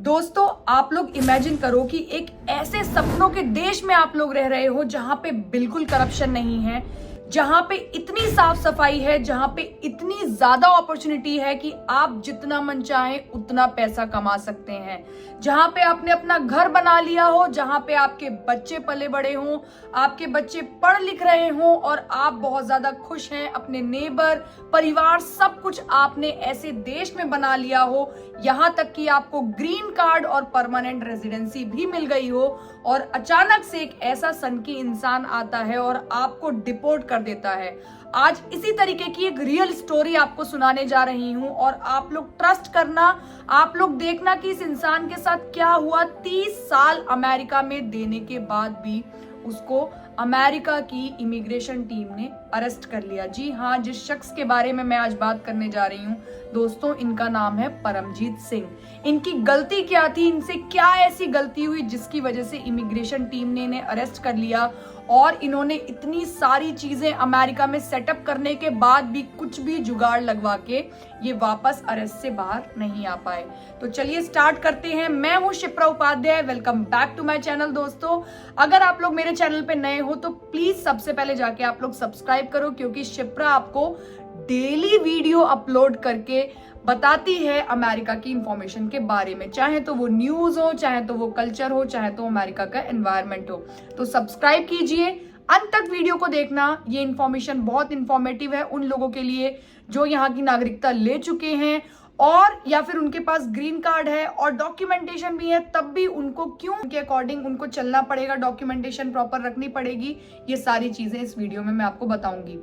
दोस्तों आप लोग इमेजिन करो कि एक ऐसे सपनों के देश में आप लोग रह रहे हो जहां पे बिल्कुल करप्शन नहीं है, जहां पे इतनी साफ सफाई है, जहां पे इतनी ज्यादा अपॉर्चुनिटी है कि आप जितना मन चाहें उतना पैसा कमा सकते हैं, जहां पे आपने अपना घर बना लिया हो, जहां पे आपके बच्चे पले बड़े हों, आपके बच्चे पढ़ लिख रहे हों और आप बहुत ज्यादा खुश हैं, अपने नेबर परिवार सब कुछ आपने ऐसे देश में बना लिया हो, यहां तक कि आपको ग्रीन कार्ड और परमानेंट रेजिडेंसी भी मिल गई हो और अचानक से एक ऐसा सनकी इंसान आता है और आपको डिपोर्ट कर देता है। आज इसी तरीके की एक रियल स्टोरी आपको सुनाने जा रही हूं और आप लोग ट्रस्ट करना, आप लोग देखना कि इस इंसान के साथ क्या हुआ। 30 साल अमेरिका में देने के बाद भी उसको अमेरिका की इमिग्रेशन टीम ने अरेस्ट कर लिया। जी हाँ, जिस शख्स के बारे में मैं आज बात करने जा रही हूँ दोस्तों, इनका नाम है परमजीत सिंह। इनकी गलती क्या थी, इनसे क्या ऐसी गलती हुई जिसकी वजह से इमिग्रेशन टीम ने इन्हें अरेस्ट कर लिया और इन्होंने इतनी सारी चीजें अमेरिका में सेटअप करने के बाद भी कुछ भी जुगाड़ लगवा के ये वापस अरेस्ट से बाहर नहीं आ पाए। तो चलिए स्टार्ट करते हैं। मैं हूं Shipra Upadhyay, welcome back to my channel. दोस्तों अगर आप लोग मेरे चैनल पे नए हो तो प्लीज सबसे पहले जाके आप लोग सब्सक्राइब करो, क्योंकि शिप्रा आपको डेली वीडियो अपलोड करके बताती है अमेरिका की इंफॉर्मेशन के बारे में, चाहे तो वो न्यूज हो, चाहे तो वो कल्चर हो, चाहे तो अमेरिका का एनवायरनमेंट हो। तो सब्सक्राइब कीजिए, अंत तक वीडियो को देखना। ये इंफॉर्मेशन बहुत इंफॉर्मेटिव है उन लोगों के लिए जो यहाँ की नागरिकता ले चुके हैं और या फिर उनके पास ग्रीन कार्ड है और डॉक्यूमेंटेशन भी है, तब भी उनको क्यों के अकॉर्डिंग उनको चलना पड़ेगा, डॉक्यूमेंटेशन प्रॉपर रखनी पड़ेगी। ये सारी चीजें इस वीडियो में मैं आपको बताऊंगी।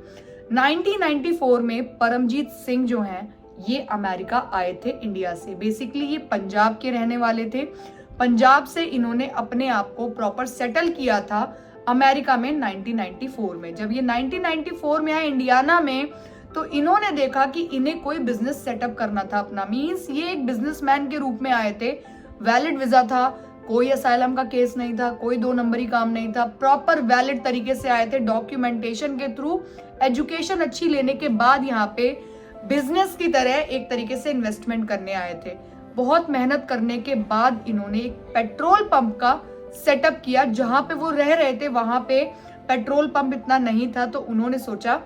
1994 में परमजीत सिंह जो हैं ये अमेरिका आए थे इंडिया से। बेसिकली ये पंजाब के रहने वाले थे। पंजाब से इन्होंने अपने आप को प्रॉपर सेटल किया था अमेरिका में 1994 में। जब ये 1994 में आए इंडियाना में तो इन्होंने देखा कि इन्हें कोई बिजनेस सेटअप करना था अपना। मींस ये एक बिजनेसमैन के रूप में आए थे। वैलिड वीजा था, कोई असाइलम का केस नहीं था, कोई 2 नंबरी काम नहीं था, प्रॉपर वैलिड तरीके से आए थे डॉक्यूमेंटेशन के थ्रू। एजुकेशन अच्छी लेने के बाद यहाँ पे बिजनेस की तरह एक तरीके से इन्वेस्टमेंट करने आए थे। बहुत मेहनत करने के बाद इन्होंने एक पेट्रोल पंप का सेटअप किया। जहां पे वो रह रहे थे वहां पे पेट्रोल पंप इतना नहीं था, तो उन्होंने सोचा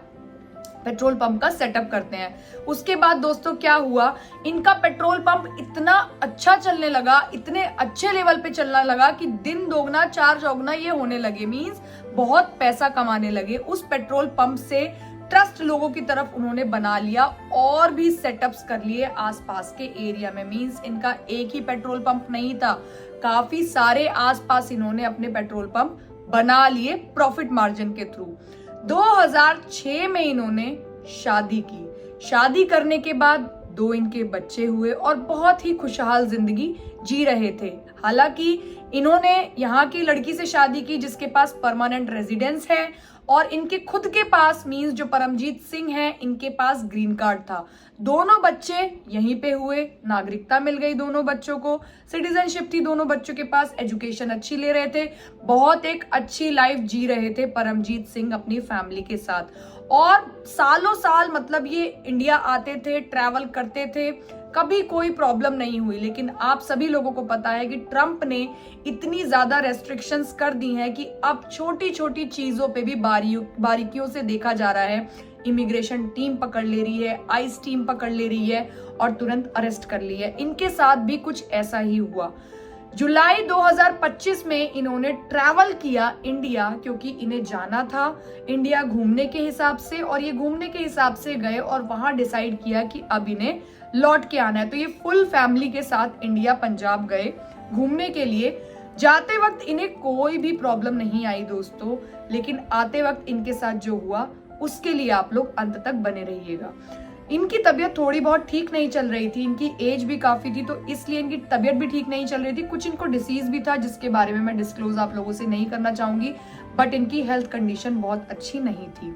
पेट्रोल पंप का सेटअप करते हैं। उसके बाद दोस्तों क्या हुआ, इनका पेट्रोल पंप इतना अच्छा चलने लगा, इतने अच्छे लेवल पे चलने लगा कि दिन दोगुना चार चौगुना ये होने लगे। मींस बहुत पैसा कमाने लगे। उस पेट्रोल पंप से ट्रस्ट लोगों की तरफ उन्होंने बना लिया और भी सेटअप्स कर लिए आसपास के एरिया में। मींस इनका एक ही पेट्रोल पंप नहीं था, काफी सारे आसपास इन्होंने अपने पेट्रोल पंप बना लिए प्रॉफिट मार्जिन के थ्रू। 2006 में इन्होंने शादी की। शादी करने के बाद 2 इनके बच्चे हुए और बहुत ही खुशहाल जिंदगी जी रहे थे। हालांकि इन्होंने यहाँ की लड़की से शादी की जिसके पास परमानेंट रेजिडेंस है और इनके खुद के पास मींस जो परमजीत सिंह हैं इनके पास ग्रीन कार्ड था। दोनों बच्चे यहीं पे हुए, नागरिकता मिल गई दोनों बच्चों को, सिटीजनशिप थी दोनों बच्चों के पास, एजुकेशन अच्छी ले रहे थे, बहुत एक अच्छी लाइफ जी रहे थे परमजीत सिंह अपनी फैमिली के साथ। और सालों साल मतलब ये इंडिया आते थे, ट्रैवल करते थे, कभी कोई प्रॉब्लम नहीं हुई। लेकिन आप सभी लोगों को पता है कि ट्रंप ने इतनी ज्यादा रेस्ट्रिक्शंस कर दी हैं कि अब छोटी छोटी चीजों पे भी बारीकियों से देखा जा रहा है। इमिग्रेशन टीम पकड़ ले रही है, आइस टीम पकड़ ले रही है और तुरंत अरेस्ट कर ली है। इनके साथ भी कुछ ऐसा ही हुआ। जुलाई 2025 में इन्होंने ट्रैवल किया इंडिया, क्योंकि इन्हें जाना था इंडिया घूमने के हिसाब से, और ये घूमने के हिसाब से गए और वहां डिसाइड किया कि अब इन्हें लौट के आना है। तो ये फुल फैमिली के साथ इंडिया पंजाब गए घूमने के लिए। जाते वक्त इन्हें कोई भी प्रॉब्लम नहीं आई दोस्तों, लेकिन आते वक्त इनके साथ जो हुआ उसके लिए आप लोग अंत तक बने रहिएगा। इनकी तबीयत थोड़ी बहुत ठीक नहीं चल रही थी, इनकी एज भी काफी थी, तो इसलिए इनकी तबीयत भी ठीक नहीं चल रही थी। कुछ इनको डिसीज भी था जिसके बारे में मैं डिस्क्लोज आप लोगों से नहीं करना चाहूंगी, बट इनकी हेल्थ कंडीशन बहुत अच्छी नहीं थी।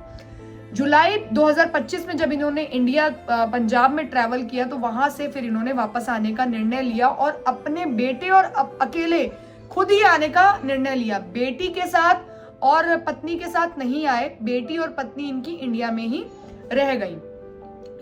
जुलाई 2025 में जब इन्होंने इंडिया पंजाब में ट्रैवल किया तो वहां से फिर इन्होंने वापस आने का निर्णय लिया और अपने बेटे और अकेले खुद ही आने का निर्णय लिया। बेटी के साथ और पत्नी के साथ नहीं आए, बेटी और पत्नी इनकी इंडिया में ही रह गई।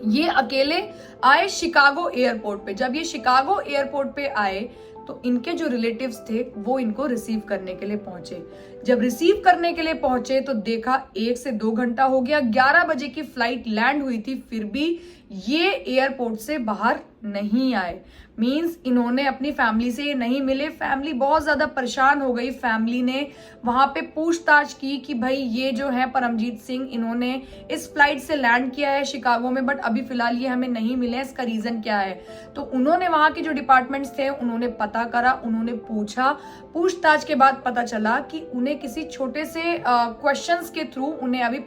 ये अकेले आए शिकागो एयरपोर्ट पे। जब ये शिकागो एयरपोर्ट पे आए तो इनके जो रिलेटिव्स थे वो इनको रिसीव करने के लिए पहुंचे। जब रिसीव करने के लिए पहुंचे तो देखा 1 से 2 घंटा हो गया, 11 बजे की फ्लाइट लैंड हुई थी, फिर भी ये एयरपोर्ट से बाहर नहीं आए। मींस इन्होंने अपनी फैमिली से नहीं मिले। फैमिली बहुत ज्यादा परेशान हो गई। फैमिली ने वहां पे पूछताछ की कि भाई ये जो है परमजीत सिंह, इन्होंने इस फ्लाइट से लैंड किया है शिकागो में, बट अभी फिलहाल ये हमें नहीं मिले, इसका रीजन क्या है। तो उन्होंने वहां के जो डिपार्टमेंट्स थे उन्होंने पता करा, उन्होंने पूछा। पूछताछ के बाद पता चला कि उन्हें किसी छोटे से क्वेश्चंस के थ्रू उन्हें अभी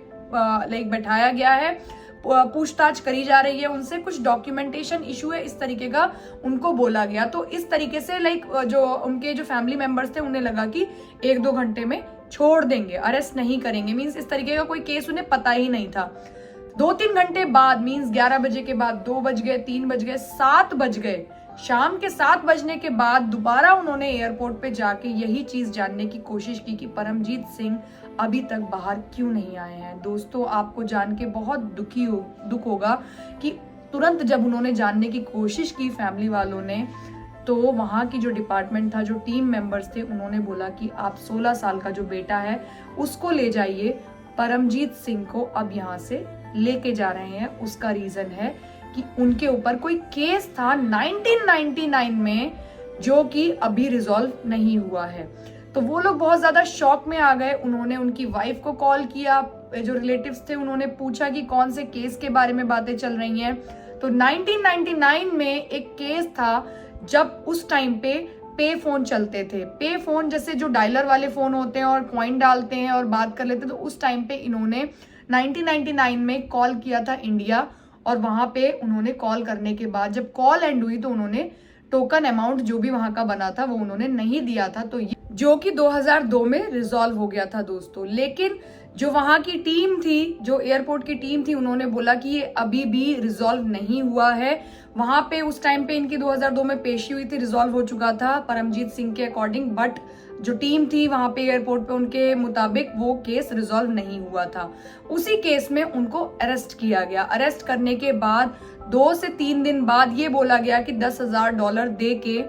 बैठाया गया है, पूछताछ करी जा रही है उनसे, कुछ डॉक्यूमेंटेशन इशू है, इस तरीके का उनको बोला गया। तो इस तरीके से जो उनके जो फैमिली मेंबर्स थे उन्हें लगा कि 1-2 घंटे में छोड़ देंगे, अरेस्ट नहीं करेंगे। मींस इस तरीके का कोई केस उन्हें पता ही नहीं था। 2-3 घंटे बाद, मींस 11 बजे के बाद 2 बज गए, 3 बज गए, 7 बज गए। शाम के 7 बजने के बाद दोबारा उन्होंने एयरपोर्ट पे जाके यही चीज जानने की कोशिश की कि परमजीत सिंह अभी तक बाहर क्यों नहीं आए हैं। दोस्तों, आपको जान के बहुत दुख होगा कि तुरंत जब उन्होंने जानने की कोशिश की फैमिली वालों ने, तो वहां की जो डिपार्टमेंट था, जो टीम मेंबर्स थे, उन्होंने बोला कि आप 16 साल का जो बेटा है उसको ले जाइए, परमजीत सिंह को अब यहाँ से लेके जा रहे हैं। उसका रीजन है कि उनके ऊपर कोई केस था 1999 में जो कि अभी रिजॉल्व नहीं हुआ है। तो वो लोग बहुत ज्यादा शॉक में आ गए। उन्होंने उनकी वाइफ को कॉल किया, जो रिलेटिव्स थे उन्होंने पूछा कि कौन से केस के बारे में बातें चल रही हैं। तो 1999 में एक केस था जब उस टाइम पे पे फोन चलते थे। पे फोन जैसे जो डायलर वाले फोन होते हैं और कॉइन डालते हैं और बात कर लेते हैं, तो उस टाइम पे इन्होंने 1999 में कॉल किया था इंडिया, और वहां पे उन्होंने कॉल करने के बाद जब कॉल एंड हुई तो उन्होंने टोकन अमाउंट जो भी वहां का बना था वो उन्होंने नहीं दिया था, तो जो कि 2002 में रिजॉल्व हो गया था दोस्तों। लेकिन जो वहां की टीम थी, जो एयरपोर्ट की टीम थी, उन्होंने बोला कि ये अभी भी रिजॉल्व नहीं हुआ है। वहां पे उस टाइम पे इनकी 2002 में पेशी हुई थी, रिजॉल्व हो चुका था परमजीत सिंह के अकॉर्डिंग, बट जो टीम थी वहां पे एयरपोर्ट पे उनके मुताबिक वो केस रिजॉल्व नहीं हुआ था। उसी केस में उनको अरेस्ट किया गया। अरेस्ट करने के बाद 2 से 3 दिन बाद ये बोला गया कि $10,000 दे के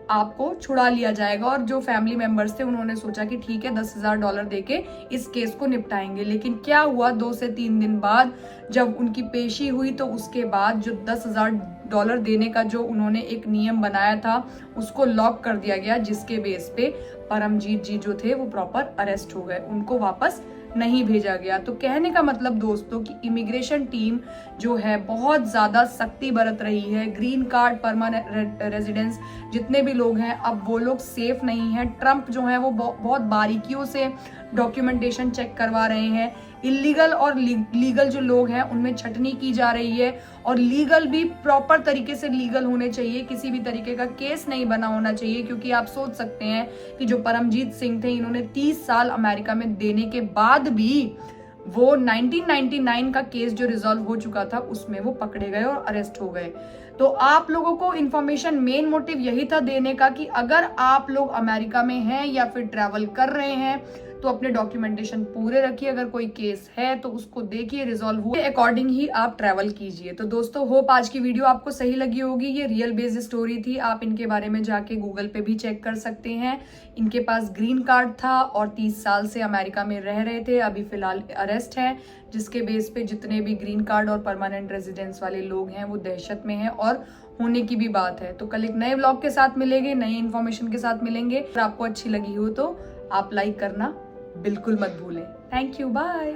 आपको छुड़ा लिया जाएगा। और जो फैमिली मेंबर्स थे उन्होंने सोचा कि ठीक है, $10,000 देके इस केस को निपटाएंगे। लेकिन क्या हुआ, 2 से 3 दिन बाद जब उनकी पेशी हुई तो उसके बाद जो $10,000 देने का जो उन्होंने एक नियम बनाया था उसको लॉक कर दिया गया, जिसके बेस पे परमजीत जी जो थे वो प्रॉपर अरेस्ट हो गए, उनको वापस नहीं भेजा गया। तो कहने का मतलब दोस्तों कि इमिग्रेशन टीम जो है बहुत ज्यादा सख्ती बरत रही है। ग्रीन कार्ड, परमानेंट रेजिडेंस जितने भी लोग हैं, अब वो लोग सेफ नहीं है। ट्रम्प जो है वो बहुत बारीकियों से डॉक्यूमेंटेशन चेक करवा रहे हैं। इलीगल और लीगल जो लोग हैं उनमें छटनी की जा रही है, और लीगल भी प्रॉपर तरीके से लीगल होने चाहिए, किसी भी तरीके का केस नहीं बना होना चाहिए। क्योंकि आप सोच सकते हैं कि जो परमजीत सिंह थे, इन्होंने 30 साल अमेरिका में देने के बाद भी वो 1999 का केस जो रिजॉल्व हो चुका था उसमें वो पकड़े गए और अरेस्ट हो गए। तो आप लोगों को इन्फॉर्मेशन, मेन मोटिव यही था देने का कि अगर आप लोग अमेरिका में हैं या फिर ट्रैवल कर रहे हैं तो अपने डॉक्यूमेंटेशन पूरे रखिए। अगर कोई केस है तो उसको देखिए, रिजॉल्व हुए अकॉर्डिंग ही आप ट्रैवल कीजिए। तो दोस्तों, होप आज की वीडियो आपको सही लगी होगी। ये रियल बेस्ड स्टोरी थी, आप इनके बारे में जाके गूगल पे भी चेक कर सकते हैं। इनके पास ग्रीन कार्ड था और 30 साल से अमेरिका में रह रहे थे, अभी फिलहाल अरेस्ट है, जिसके बेस पे जितने भी ग्रीन कार्ड और परमानेंट रेजिडेंस वाले लोग हैं वो दहशत में हैं, और होने की भी बात है। तो कल एक नए व्लॉग के साथ मिलेंगे, नई इन्फॉर्मेशन के साथ मिलेंगे। अगर आपको अच्छी लगी हो तो आप लाइक करना बिल्कुल मत भूलें। Thank you, bye.